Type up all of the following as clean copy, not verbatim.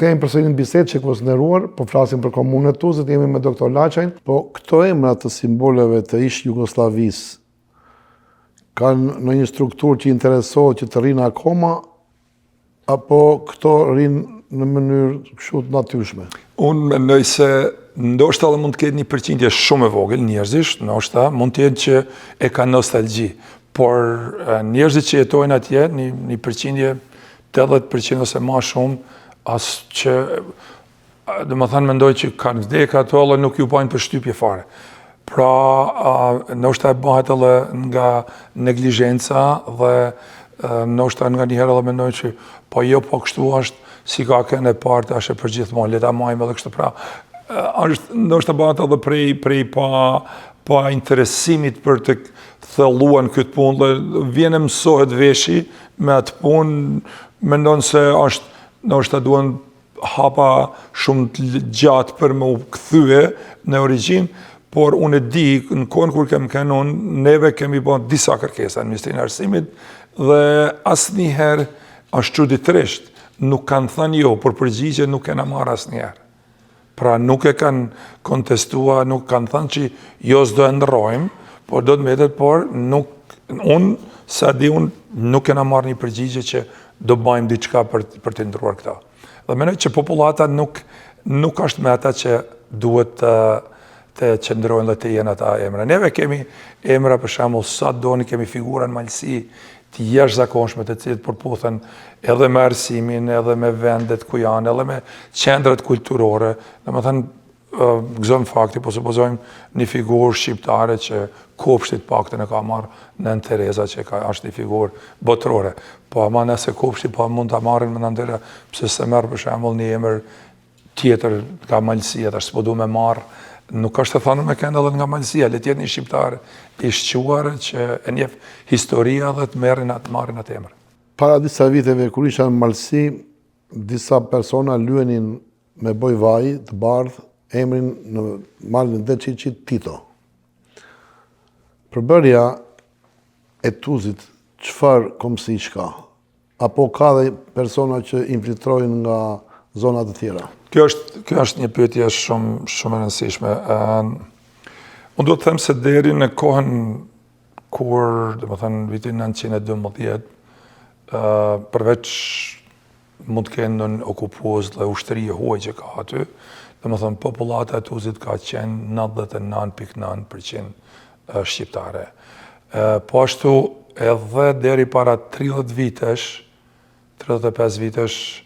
Kthehemi përsëri në bisedë që konsideruar, po flasim për komunën e Tuzët, jemi me doktor Laçajin, po këto emra të simboleve të ish Jugosllavisë kanë në një strukturë që interesohet që të rrinë akoma, apo këto rrinë në mënyrë kështu të natyrshme? Unë mendoj se ndoshta edhe mund të ketë një përqindje shumë e vogël njerëzish, ndoshta mund të jetë që e kanë nostalgji, por njerëzit që jetojnë atje, një përqindje 80% ose më shumë, as që, domethënë mendoj që kanë vdekë ato, edhe nuk ju bajnë përshtypje fare. Pra, ndoshta e bëhet edhe nga neglizhenca dhe ndoshta nga njëherë edhe mendoj që po jo, po kështu është, si ka kënë e partë, është e përgjithmonë, leta majmë edhe kështu pra. Ndoshta bëhet edhe prej pa interesimit për të thelluar këtë punë, dhe vjen e mësohet veshi me atë punë, mendon se është ndoshta duhen hapa shumë të gjatë për më u kthye në origjinë, por unë e di, në kohën kur kem kënë unë, neve kemi bën disa kërkesa në Ministrinë e Arsimit, dhe asnjëherë është çuditërisht, nuk kanë thënë jo, por përgjigje nuk kena marrë asnjëherë. Pra nuk e kanë kontestuar, nuk kanë thënë që jo s'do e ndrojmë, por do të mbetet, por nuk, unë, sa di unë, nuk kena marrë një përgjigje që do bëjmë diçka për të ndruar këta. Dhe mendoj që popullata nuk është me ata që duhet të qëndrojnë dhe të jenë ata emra. Neve kemi emra, për shembull, sa doni kemi figura në malësi të jashtëzakonshme, të cilët përputhen edhe me arsimin, edhe me vendet ku janë, edhe me qendrat kulturore. Domethënë, gëzojmë fakti, po supozojmë një figurë shqiptare që kopshtit paktën e ka marrë Nën Tereza, që është një figurë botërore. Po ama nëse kopshti po mund ta marrin me Nën Tereza, pse se merr për shembull një emër tjetër nga malësia, tash s'po du me marr, nuk është të thënë me kënd edhe nga malësia, le të jetë një shqiptar i shquar që e njeh historia dhe të marrin atë emër. Para disa viteve kur isha në Malësi, disa persona lyenin me boj vaj të bardhë emrin në malin dhe Qiqit Tito. Përbërja e Tuzit, çfarë komësish ka? Apo ka dhe persona që infiltrojnë nga zonat të tjera? Kjo është një pyetje shumë e rëndësishme. Unë do të them se deri në kohën kur, domethënë vitin 1912, përveç mund të kenë në okupues dhe ushtëri e huaj që ka aty, domethënë popullata e Tuzit ka qenë 99.9% shqiptare. Po ashtu edhe deri para 30 vitesh, 35 vitesh,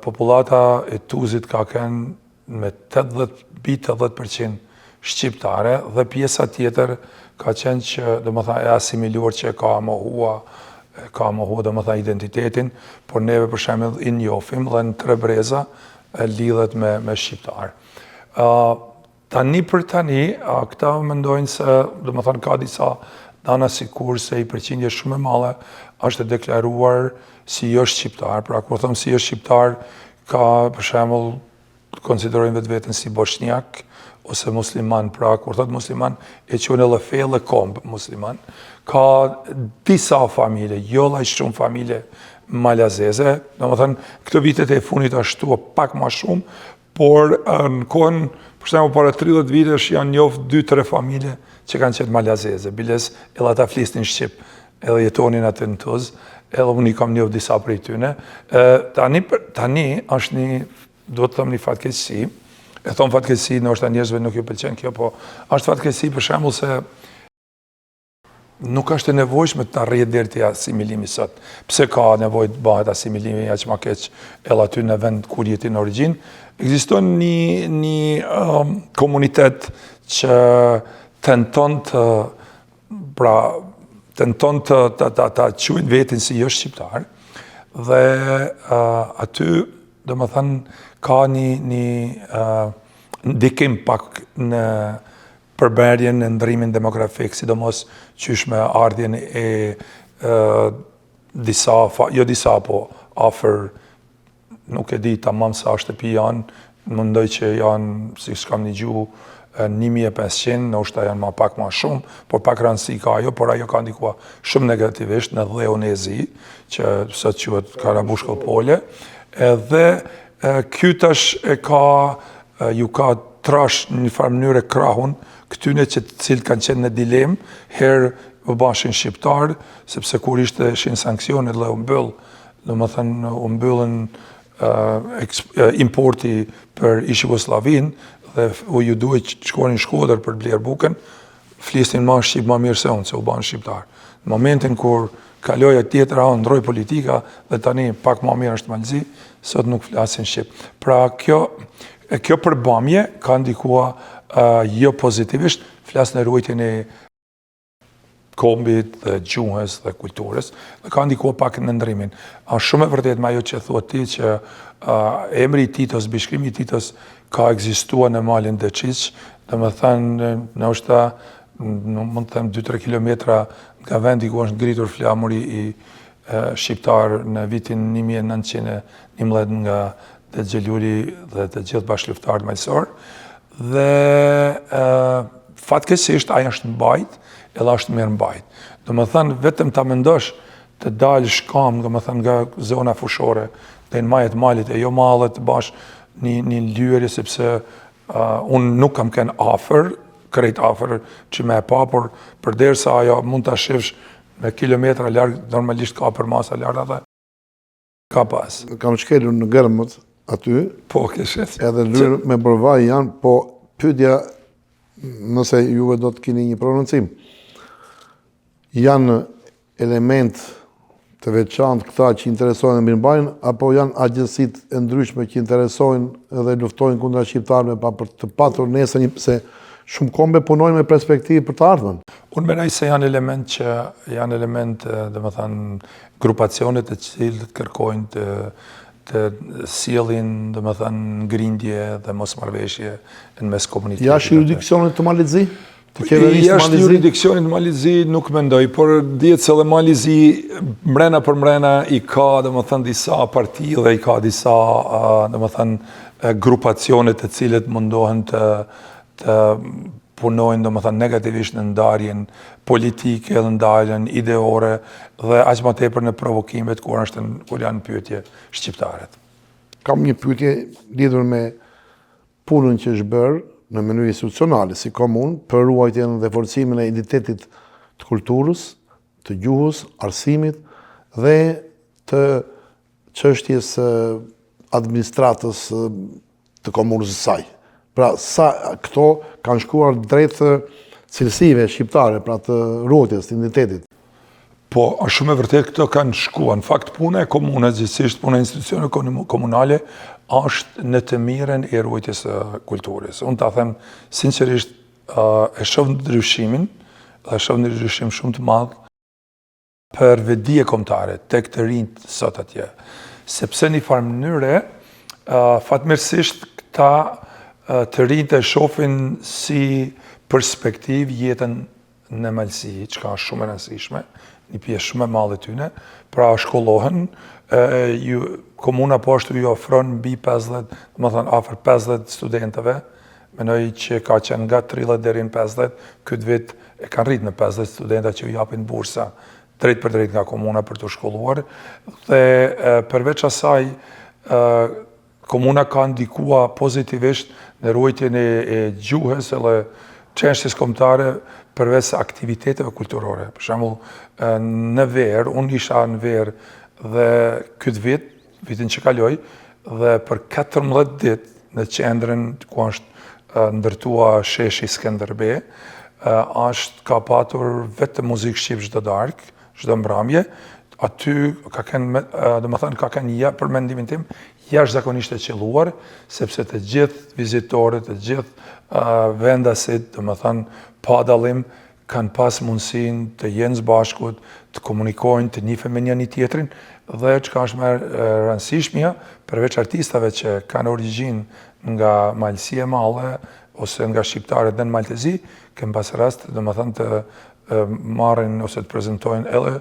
popullata e Tuzit ka qenë me 80% shqiptare dhe pjesa tjetër ka qenë që domethënë e asimiluar që ka mohuar domethënë identitetin, por neve për shembull i njohim dhe në Tre Breza lidhet me shqiptar. Tani për tani, këta mendojnë se, domethënë ka disa dana sikur se i përqindje shumë e madhe është e deklaruar si jo shqiptar. Pra kur them si jo shqiptar, ka për shembull konsiderojnë vetveten si bosnjak ose musliman. Pra kur thot musliman e quhen edhe fellë komb musliman. Ka disa familje, jo aq shumë familje malazeze, domethënë këto vitet e fundit ashtu pak më shumë, por në kohën, për shembull para 30 vitesh janë njoft 2-3 familje që kanë qenë malazeze, biles edhe ata flisnin shqip, edhe jetonin aty në Tuzë, edhe unë i kam njoft disa prej tyne. Tani është një, do të them një fatkeqësi, e thon fatkeqësi, ndoshta njerëzve nuk ju pëlqen kjo, po është fatkeqësi për shembull se nuk është e nevojshme të arrihet deri te asimilimi sot. Pse ka nevojë të bëhet asimilimi aq më keq edhe aty në vend ku jeti në origjinë? Ekziston një komunitet që tenton ta quajnë veten si jo shqiptar dhe aty domethënë ka një ndikim pak në përbërjen e ndrimin demografik, sidomos qysh me ardhjen e disa, po afër, nuk e di tamam sa shtëpi janë, mendoj që janë, si s'kam një gjuhë, 1500, ndoshta janë më pak më shumë, por pak rëndësi ka ajo, por ajo ka ndikuar shumë negativisht në dheun e zi, që sot quhet Karabushkull Pole, edhe Ky tash ju ka trash në një farë mënyrë krahun këtyne që të cilë kanë qenë në dilemë, herë u bashin shqiptarë, sepse kur ishte shin sankcionet dhe u mbyll, domethënë u mbyllën importi për ish Jugosllavin dhe ju duhet që shkonin në Shkodër për bler bukën, flisnin ma shqip ma mirë se unë, se u banë shqiptar. Në momentin kur kaloja tjetër ndroi politika dhe tani pak ma mirë është Malzi, sot nuk flasin shqip. Pra kjo përbamje ka ndikua jo pozitivisht, flas në ruajtjen e kombit dhe gjuhës dhe kulturës, dhe ka ndikua pak në ndrimin. Shumë e vërtet me ajo që thua ti që emri Titos, bishkrimi Titos ka ekzistua në malin Deqiq, dhe më thënë, në është mund të them 2-3 kilometra nga vendi ku është ngritur flamuri i shqiptar në vitin 1911 nga dhe Xheluli dhe të gjithë bashkëluftarët majsor. Dhe fatkeqësisht ajo është mbajt, edhe është mirë mbajt. Do më thënë, vetëm ta mendosh të dalë shkam, do më thënë, nga zona fushore, dhe në majet malit e jo mallet bash një lyerje, sepse unë nuk kam kënë afer, krejt afer që me e pa, por përderisa ajo mund të shifsh me kilometra largë, normalisht ka për masa largë dhe ka pas. Kam shkelur në Gërmët aty, po, keshet. Edhe lyrë me bërvaj janë, po pyetja, nëse juve do të keni një prononcim, janë element të veçantë këta që interesojnë në mirëmbajtjen, apo janë agjësit e ndryshme që interesojnë edhe luftojnë kundra shqiptarëve pa për të patur nesër se shumë kombe punojnë me perspektivë për të ardhmen. Unë menoj se janë element, domethënë, grupacionet të cilët kërkojnë të sjellin, domethënë, ngrindje dhe mosmarrveshje në mes komunitetit. Jashtë jurisdiksionit të Malizzi? Jashtë jurisdiksionit të Malizzi nuk mendoj, por dihet se edhe Malizzi mrena për mrena i ka, domethënë, disa parti dhe i ka disa, domethënë, grupacione të cilët mundohen të punojnë, domethënë, negativisht në ndarjen politike dhe ndarjen ideore dhe aq më tepër në provokimet kur janë pyetje shqiptarët. Kam një pyetje lidhur me punën që është bërë në mënyrë institucionale si komunë për ruajtjen dhe forcimin e identitetit të kulturës, të gjuhës, arsimit dhe të çështjes administratës të komunës së saj. Pra, sa këto kanë shkuar drejt cilësive shqiptare, pra të ruajtjes të identitetit. Po, është shumë e vërtet këto kanë shkuar. Në fakt, puna e komunës, gjithsesi puna e institucioneve komunale, është në të mirën e ruajtjes së kulturës. Unë ta them sinqerisht, e shoh ndryshimin, dhe e shoh një ndryshim shumë të madh për vedije kombëtare tek të rinjt sot atje. Sepse në një farë mënyre, fatmirësisht këta të rinjt e shohin si perspektiv jetën në Malzi, që ka shumë e rëndësishme, një pjesë shumë e madhe tyne, pra shkollohen, komuna po ashtu ju ofron mbi 50, më thënë afër 50 studentëve, menoj që ka qenë nga 30 deri në 50, këtë vit e kanë rritë në 50 studenta që ju japin bursa drejt për drejt nga komuna për të shkolluar, dhe përveç asaj, komuna ka ndikua pozitivisht në ruajtjen e gjuhës edhe çështjes kombëtare përveç aktiviteteve kulturore. Për shembull, në Verë, unë isha në Verë dhe këtë vit, vitin që kaloi, dhe për 14 ditë në qendrën ku është ndërtua sheshi Skënderbej, ka patur vetëm muzikë shqip çdo darkë, çdo mbrëmje. Aty ka kenë për mendimin tim jashtëzakonisht e qelluar, sepse të gjithë vizitorët, të gjithë vendasit, pa dallim, kanë pas mundësinë të jenë së bashkut, të komunikojnë, të njihen me njëri tjetrin, dhe çka është më rëndësishmja, përveç artistave që kanë origjinë nga Malësia e Madhe ose nga shqiptarët në Maltezi, kemë pas rast, të marrin ose të prezantojnë edhe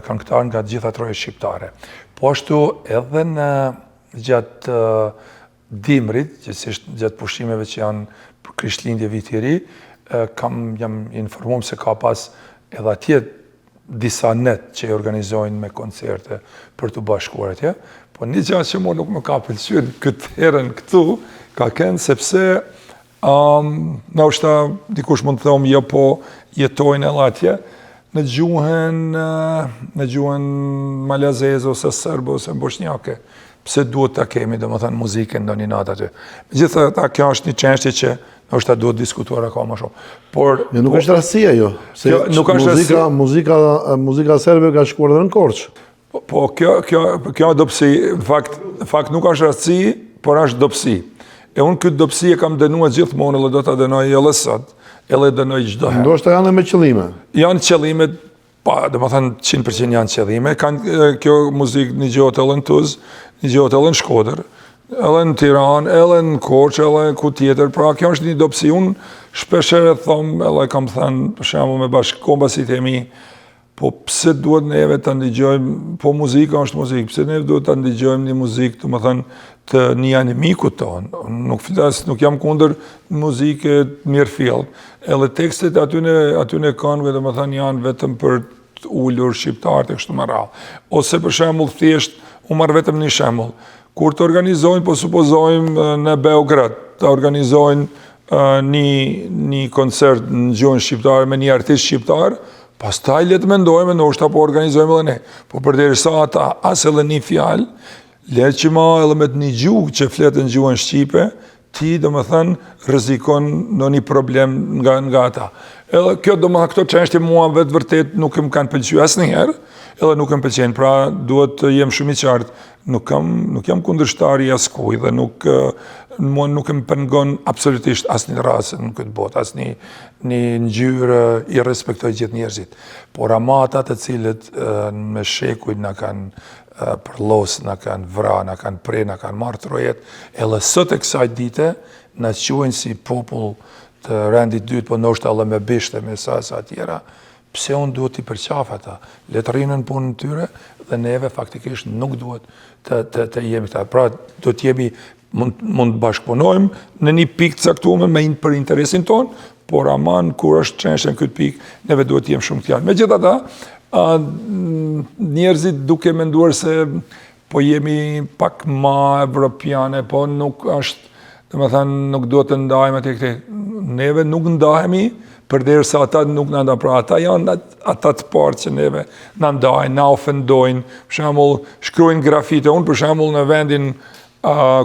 këngëtarë nga të gjitha trojet shqiptare. Po ashtu edhe në gjatë dimrit, gjithsesi gjatë pushimeve që janë për Krishtlindje viti i ri, jam informuar se ka pas edhe atje disa net që i organizojnë me koncerte për të bashkuar atje, po një gjë që mua nuk më ka pëlqyer këtë herën këtu, ka qenë sepse ndoshta dikush mund të thonë jo po jetojnë edhe atje në gjuhën malazeze ose serbe ose bosnjake. Pse duhet ta kemi domethënë muzikën ndonjë natë aty. Megjithatë, kjo është një çështje që ndoshta duhet diskutuar akoma më shumë. Por nuk është rastësia jo. Se nuk është muzika serbe ka shkuar edhe në Korçë. Po kjo dobësi, në fakt nuk është rastësi, por është dobësi. E unë këtë dobësi e kam dënuar gjithmonë dhe do ta dënoj edhe sot, edhe dënoj çdo herë. Ndoshta janë me qëllime. Janë qëllime, domethënë 100% janë qëllime. Kjo muzikë një gjohet edhe në Tuzë, një gjohet edhe në Shkodër, edhe në Tiranë, edhe në Korçë, edhe ku tjetër. Pra kjo është një dobësi. Unë shpeshherë them, edhe kam thënë për shembull me bashkëkombësit e mi, po pse duhet neve të ndëgjojmë, po muzika është muzikë, pse neve duhet të ndëgjojmë një muzikë, domethënë të një animikut tonë. Nuk jam kundër muzike mirëfillt. Edhe tekstet aty në këngëve domethënë janë vetëm për të ulur shqiptarët e kështu me radhë. Ose për shembull thjesht, u marr vetëm një shembull. Kur të organizojnë, po supozojmë në Beograd, të organizojnë një koncert në gjuhën shqiptare me një artist shqiptar, pastaj le të mendojmë ndoshta po organizojmë edhe ne. Po përderisa ata as edhe një fjalë, le që ma edhe me të një gjuhë që fletë në gjuhën shqipe, ti domethënë rrezikon ndonjë problem nga ata. Edhe kjo domethënë këto çështje mua vetë vërtet nuk më kanë pëlqyer asnjëherë, edhe nuk më pëlqejnë. Pra duhet të jem shumë i qartë. Nuk jam kundërshtar i askujt dhe nuk më pengon absolutisht asnjë rasë në këtë botë, asnjë ngjyrë i respektoj gjithë njerëzit. Por ama ata të cilët me shekujt na kanë përlos, na kanë vrarë, na kanë pre, na kanë marrë trojet, edhe sot e kësaj dite na quajnë si popull të rendit dytë, po ndoshta edhe me bishte, me sa tjera. Pse unë duhet t'i përqaf ata, le të rrinën punën tyre dhe neve faktikisht nuk duhet të jemi këta. Pra, do t'jemi, mund të bashkëpunojmë në një pikë caktuar për interesin tonë, por aman kur është çështja në këtë pikë, neve duhet të jemi shumë të qartë. Megjithatë, njerëzit duke menduar se po jemi pak ma evropiane, po nuk është, domethënë nuk duhet të ndajmë atë këtë. Neve nuk ndahemi, përderisa ata nuk na ndajnë. Pra ata janë ata të parë që neve na ndajnë, na ofendojnë. Për shembull, shkruajnë grafite. Unë për shembull në vendin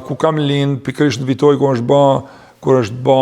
ku kam lind, pikërisht në Vitoj kur është bë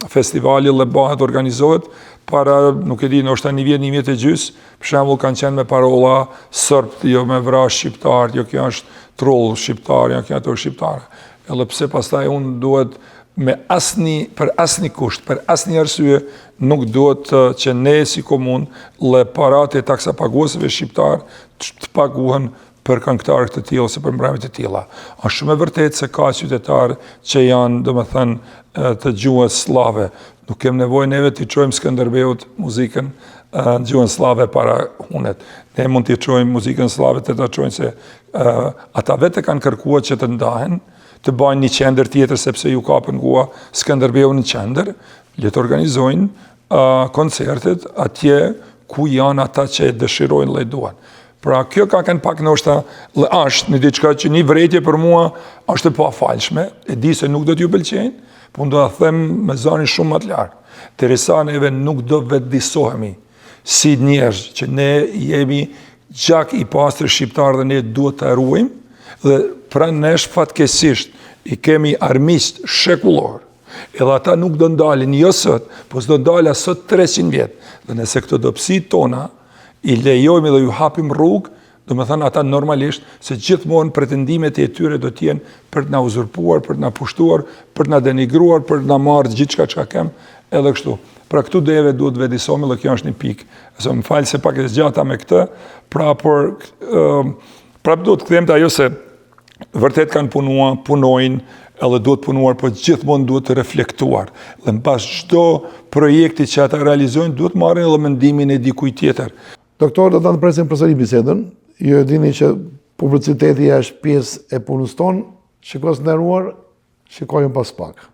festivali dhe bëhet organizohet, para nuk e di, ndoshta një vjet e gjys, për shembull kanë qenë me parolla serb, jo me vrah shqiptar, jo kjo është trull shqiptar, jo kjo ato shqiptare. Edhe pse pastaj unë duhet për asnjë kusht, për asnjë arsye, nuk duhet që ne si komunë dhe paratë e taksapaguesve shqiptar të paguhen për këngëtarë të tillë ose për mbrëmje të tilla. Është shumë e vërtetë se ka qytetarë që janë, domethënë, të gjuhës slave. Nuk kem nevojë neve t'i çojmë Skënderbeut muzikën në gjuhën slave para hunet. Ne mund t'i çojmë muzikën slave të ta çojnë se ata vetë kanë kërkuar që të ndahen, të bajnë një qendër tjetër sepse ju kapën gua Skënderbeu në qendër, le të organizojnë koncertet atje ku janë ata që e dëshirojnë dhe duan. Pra kjo ka qenë pak ndoshta është një diçka që një vërejtje për mua është e pafalshme, e di se nuk do t'ju pëlqejnë, po do ta them me zërin shumë më të lartë. Derisa neve nuk do vetëdijsohemi si njerëz që ne jemi gjak i pastër shqiptar dhe ne duhet ta ruajmë dhe pranë nesh fatkeqësisht i kemi armiqt shekullor. Edhe ata nuk do ndalin jo sot, po s'do ndala sot 300 vjet. Dhe nëse këto dobësitë tona i lejojmë dhe ju hapim rrugë, do me thënë ata normalisht, se gjithmonë pretendimet e tyre do t'jenë për t'na uzurpuar, për t'na pushtuar, për t'na denigruar, për t'na marrë gjithë çka kem, edhe kështu. Pra këtu deve duhet vedisomi dhe kjo është një pikë. Më falë se pak e zgjata me këtë, pra duhet këthem të ajo se vërtet kanë punojnë, edhe duhet punuar, por gjithmonë duhet të reflektuar. Dhe mbas çdo projekti që ata realizojnë, duhet marrin edhe mendimin e dikujt tjetër. Doktor, do të presim përsëri bisedën. Ju e dini që publiciteti është pjesë e punës tonë. Shikos nderuar, shikojmë pas pak.